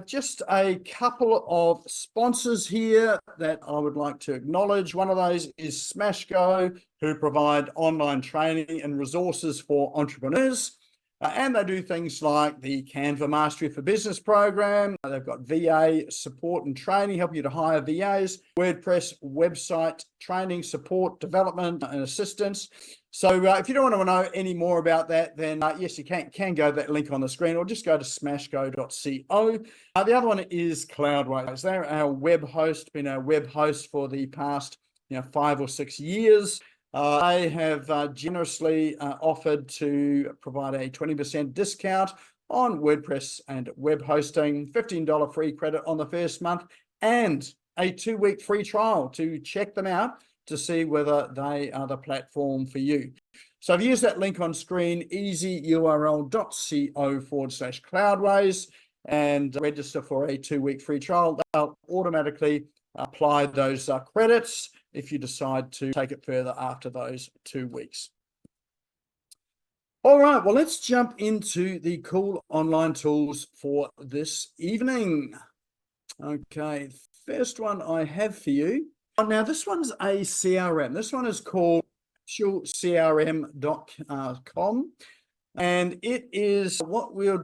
Just a couple of sponsors here that I would like to acknowledge. One of those is SmashGo, who provide online training and resources for entrepreneurs. And they do things like the Canva Mastery for Business program. They've got VA support and training, help you to hire VAs, WordPress website training, support, development, and assistance. So if you don't want to know any more about that, then yes, you can go to that link on the screen, or just go to smashgo.co. The other one is Cloudways. They're our web host, been our web host for the past 5 or 6 years. They have generously offered to provide a 20% discount on WordPress and web hosting, $15 free credit on the first month, and a 2-week free trial to check them out to see whether they are the platform for you. So if you use that link on screen, easyurl.co/Cloudways, and register for a 2-week free trial, they'll automatically apply those credits if you decide to take it further after those 2 weeks. All right, well, let's jump into the cool online tools for this evening. Okay, first one I have for you. Now, this one's a CRM. This one is called CRM.com, and it is what we'll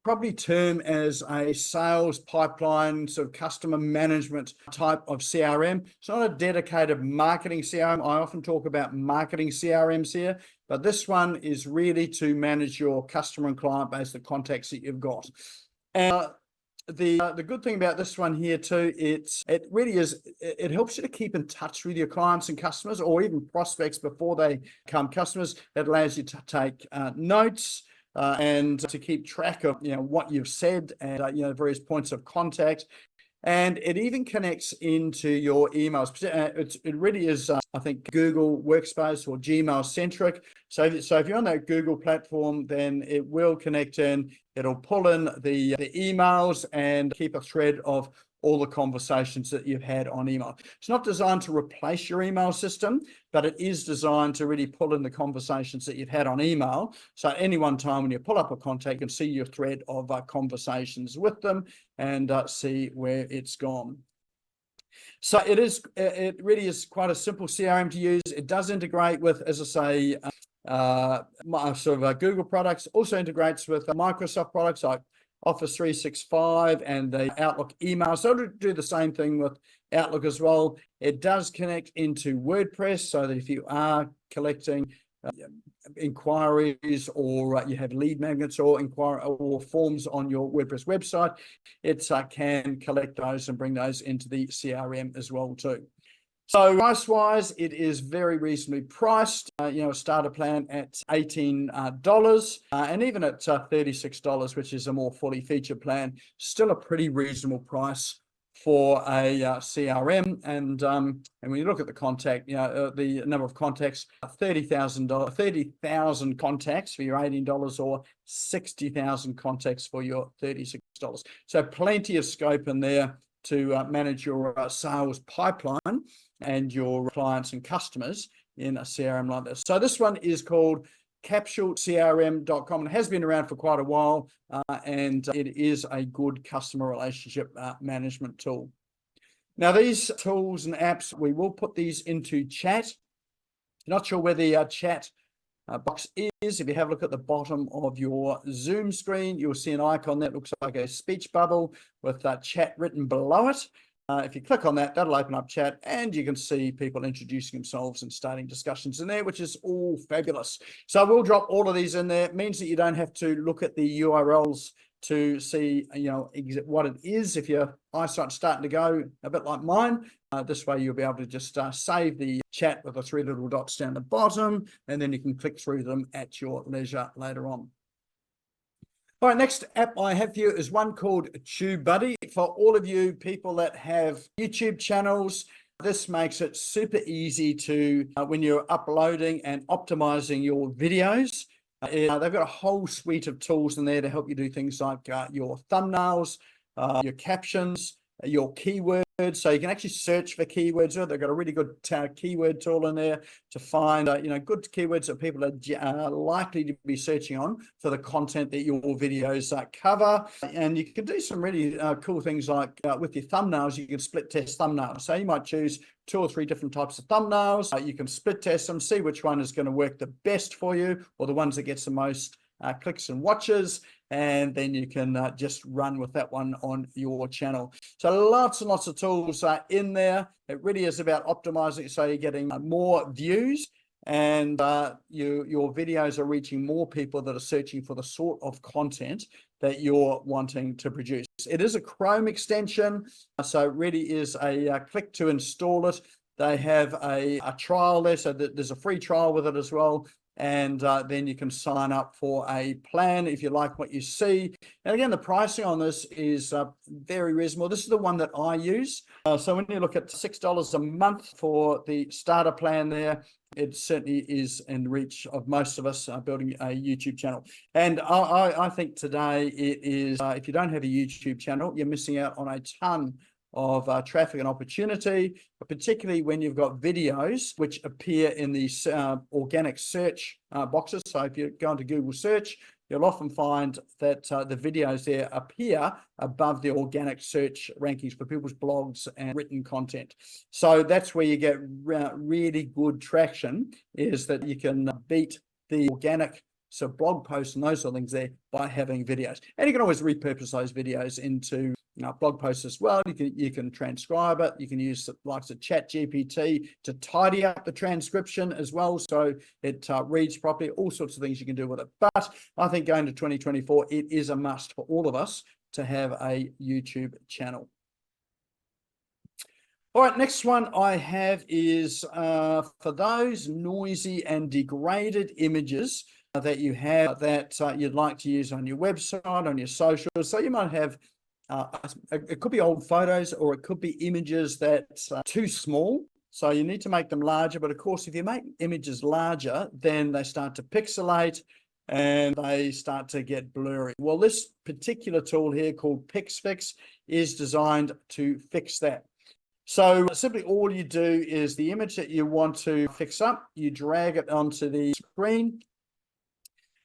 probably term as a sales pipeline, sort of customer management type of CRM. It's not a dedicated marketing CRM. I often talk about marketing CRMs here, but this one is really to manage your customer and client base, the contacts that you've got. And the good thing about this one here too, it really is, it helps you to keep in touch with your clients and customers, or even prospects before they become customers. It allows you to take notes, and to keep track of what you've said, and various points of contact. And it even connects into your emails. It really is, I think, Google Workspace or Gmail centric. So if you're on that Google platform, then it will connect in. It'll pull in the emails and keep a thread of all the conversations that you've had on email. It's not designed to replace your email system, but it is designed to really pull in the conversations that you've had on email. So at any one time when you pull up a contact, you can see your thread of conversations with them and see where it's gone. So it really is quite a simple CRM to use. It does integrate with, as I say, Google products, also integrates with Microsoft products like Office 365 and the Outlook email. So it'll do the same thing with Outlook as well. It does connect into WordPress, so that if you are collecting inquiries, or you have lead magnets or forms on your WordPress website, it can collect those and bring those into the CRM as well too. So price-wise, it is very reasonably priced. A starter plan at $18, and even at $36, which is a more fully featured plan, still a pretty reasonable price for a CRM. And when you look at the contact, the number of contacts, 30,000 contacts for your $18, or 60,000 contacts for your $36. So plenty of scope in there to manage your sales pipeline and your clients and customers in a CRM like this. So this one is called CapsuleCRM.com. It has been around for quite a while, and it is a good customer relationship management tool. Now, these tools and apps, we will put these into chat. Not sure where the chat box is. If you have a look at the bottom of your Zoom screen, you'll see an icon that looks like a speech bubble with chat written below it. If you click on that, that'll open up chat, and you can see people introducing themselves and starting discussions in there, which is all fabulous. So we'll drop all of these in there. It means that you don't have to look at the URLs to see what it is. If your eyesight's starting to go a bit like mine, this way you'll be able to just save the chat with the 3 little dots down the bottom, and then you can click through them at your leisure later on. All right, next app I have for you is one called TubeBuddy. For all of you people that have YouTube channels, this makes it super easy to, when you're uploading and optimizing your videos, they've got a whole suite of tools in there to help you do things like your thumbnails, your captions, your keywords, So you can actually search for keywords. They've got a really good keyword tool in there to find good keywords that people are likely to be searching on for the content that your videos cover. And you can do some really cool things like with your thumbnails, you can split test thumbnails. So you might choose 2 or 3 different types of thumbnails. You can split test them, see which one is going to work the best for you, or the ones that gets the most clicks and watches, and then you can just run with that one on your channel. So lots and lots of tools are in there. It really is about optimizing so you're getting more views, and your videos are reaching more people that are searching for the sort of content that you're wanting to produce. It is a Chrome extension, so it really is a click to install it. They have a trial there, so that there's a free trial with it as well. And then you can sign up for a plan if you like what you see. And again, the pricing on this is very reasonable. This is the one that I use. So when you look at $6 a month for the starter plan there, it certainly is in reach of most of us building a YouTube channel. And I think today it is, if you don't have a YouTube channel, you're missing out on a ton of traffic and opportunity, particularly when you've got videos which appear in these organic search boxes. So if you go into Google search, you'll often find that the videos there appear above the organic search rankings for people's blogs and written content. So that's where you get really good traction, is that you can beat the organic blog posts and those sort of things there by having videos. And you can always repurpose those videos into blog posts as well. You can transcribe it. You can use the likes of ChatGPT to tidy up the transcription as well, so it reads properly. All sorts of things you can do with it. But I think going to 2024, it is a must for all of us to have a YouTube channel. All right, next one I have is for those noisy and degraded images that you have that you'd like to use on your website, on your socials. So you might have it could be old photos, or it could be images that's too small. So you need to make them larger. But of course, if you make images larger, then they start to pixelate and they start to get blurry. Well, this particular tool here called PixFix is designed to fix that. So simply all you do is the image that you want to fix up, you drag it onto the screen,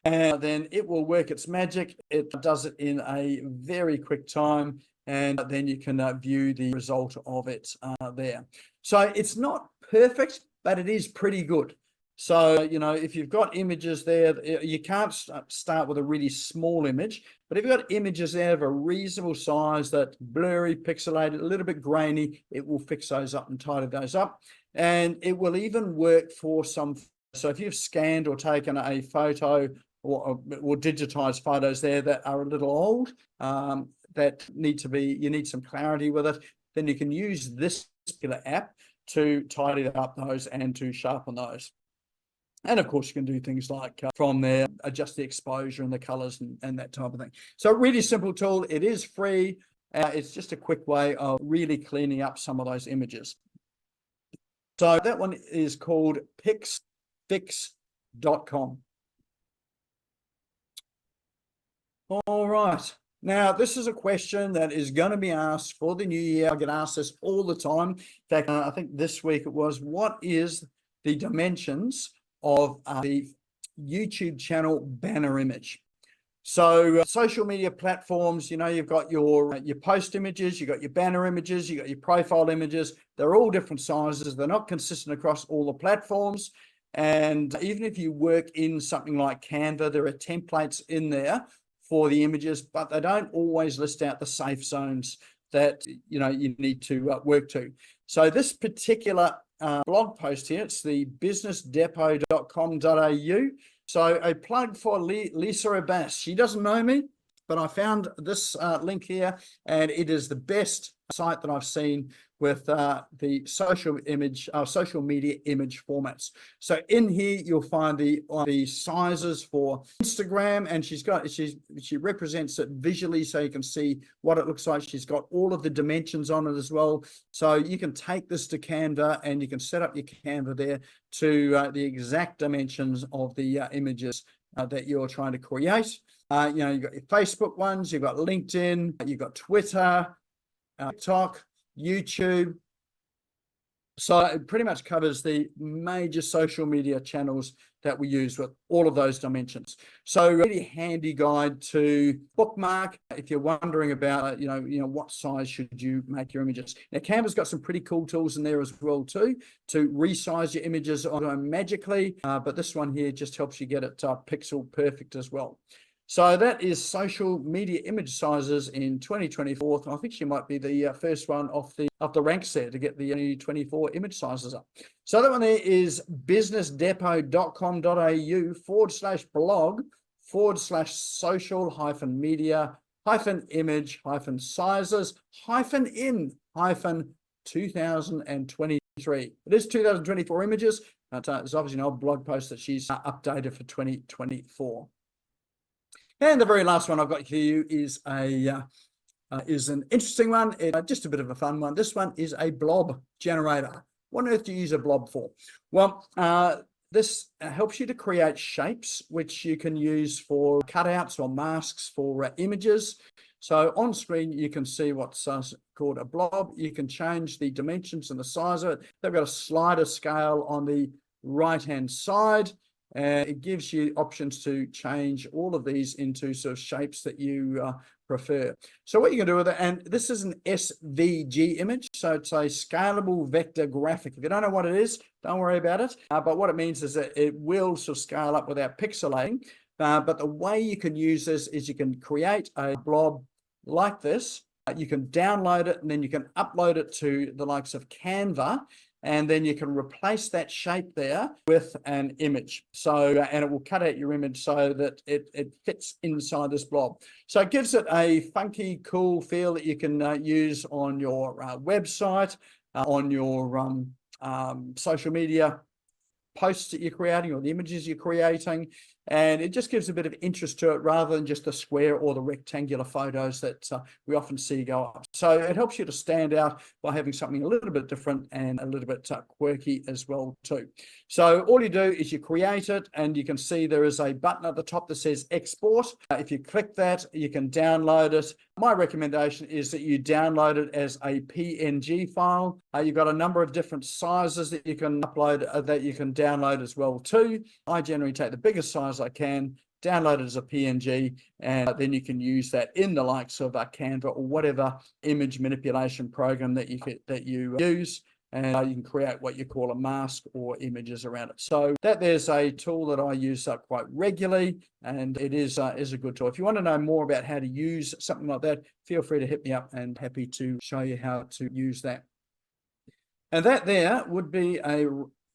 and then it will work its magic. It does it in a very quick time, and then you can view the result of it there. So it's not perfect, but it is pretty good. So, if you've got images there, you can't start with a really small image, but if you've got images there of a reasonable size, that blurry, pixelated, a little bit grainy, it will fix those up and tidy those up. And it will even work for some. So if you've scanned or taken a photo or digitized photos there that are a little old, that you need some clarity with it, then you can use this particular app to tidy up those and to sharpen those. And of course, you can do things like from there, adjust the exposure and the colors and that type of thing. So a really simple tool. It is free. It's just a quick way of really cleaning up some of those images. So that one is called pixfix.com. All right. Now, this is a question that is going to be asked for the new year. I get asked this all the time. In fact, I think this week it was, what is the dimensions of the YouTube channel banner image? So social media platforms, you've got your post images, you've got your banner images, you've got your profile images. They're all different sizes. They're not consistent across all the platforms. And even if you work in something like Canva, there are templates in there for the images, but they don't always list out the safe zones that you need to work to. So this particular blog post here, it's the businessdepot.com.au. So a plug for Lisa Abbas. She doesn't know me, but I found this link here, and it is the best site that I've seen with the social media image formats. So in here you'll find the sizes for Instagram, and she represents it visually so you can see what it looks like. She's got all of the dimensions on it as well. So you can take this to Canva and you can set up your Canva there to the exact dimensions of the images that you're trying to create. You've got your Facebook ones, you've got LinkedIn, you've got Twitter, TikTok, YouTube. So it pretty much covers the major social media channels that we use with all of those dimensions. So really handy guide to bookmark if you're wondering about, what size should you make your images. Now, Canva's got some pretty cool tools in there as well too, to resize your images magically. But this one here just helps you get it pixel perfect as well. So that is social media image sizes in 2024. I think she might be the first one off the ranks there to get the 2024 image sizes up. So that one there is businessdepot.com.au/blog/social-media-in-2023. It is 2024 images. There's obviously an old blog post that she's updated for 2024. And the very last one I've got for you is an interesting one. Just a bit of a fun one. This one is a blob generator. What on earth do you use a blob for? Well, this helps you to create shapes, which you can use for cutouts or masks for images. So on screen, you can see what's called a blob. You can change the dimensions and the size of it. They've got a slider scale on the right-hand side. And it gives you options to change all of these into sort of shapes that you prefer. So what you can do with it, and this is an SVG image, so it's a scalable vector graphic. If you don't know what it is, don't worry about it. But what it means is that it will sort of scale up without pixelating. But the way you can use this is you can create a blob like this. You can download it, and then you can upload it to the likes of Canva. And then you can replace that shape there with an image. So, and it will cut out your image so that it fits inside this blob. So it gives it a funky, cool feel that you can use on your website, on your social media posts that you're creating or the images you're creating. And it just gives a bit of interest to it rather than just the square or the rectangular photos that we often see go up. So it helps you to stand out by having something a little bit different and a little bit quirky as well too. So all you do is you create it, and you can see there is a button at the top that says export. If you click that, you can download it. My recommendation is that you download it as a PNG file. You've got a number of different sizes that you can upload, that you can download as well too. I generally take the biggest size I can, download it as a PNG, and then you can use that in the likes of Canva or whatever image manipulation program that you use, and you can create what you call a mask or images around it. So there's a tool that I use quite regularly, and it is a good tool. If you want to know more about how to use something like that, feel free to hit me up, and happy to show you how to use that. And that there would be a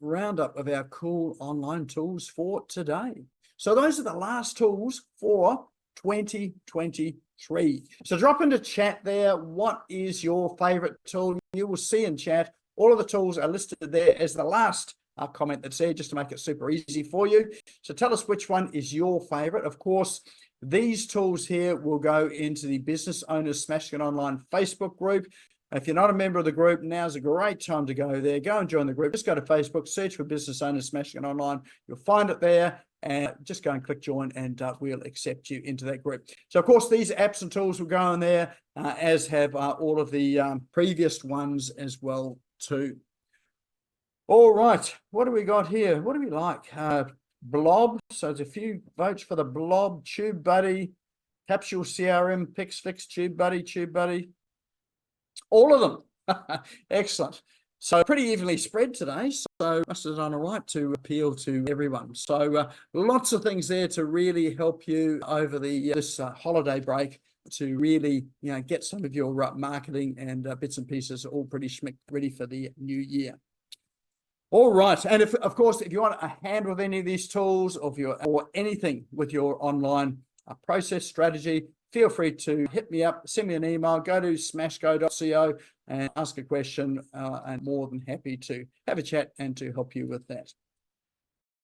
roundup of our cool online tools for today. So those are the last tools for 2023. So drop into chat there. What is your favorite tool? You will see in chat, all of the tools are listed there as the last comment that's there, just to make it super easy for you. So tell us which one is your favorite. Of course, these tools here will go into the Business Owners SmashGo Online Facebook group. If you're not a member of the group, now's a great time to go there. Go and join the group. Just go to Facebook, search for Business Owners SmashGo Online. You'll find it there, and just go and click join, and we'll accept you into that group. So, of course, these apps and tools will go in there, as have all of the previous ones as well too. All right, what do we got here? What do we like? Blob. So there's a few votes for the Blob, TubeBuddy, Capsule CRM, PixFix, TubeBuddy. All of them. Excellent. So pretty evenly spread today. So must have done all right to appeal to everyone. So lots of things there to really help you over this holiday break to really get some of your anything and bits and pieces all pretty schmicked ready for the new year. All right, and of course, if you want a hand with any of these tools or anything with your online process strategy, feel free to hit me up, send me an email, go to smashgo.co and ask a question, and more than happy to have a chat and to help you with that.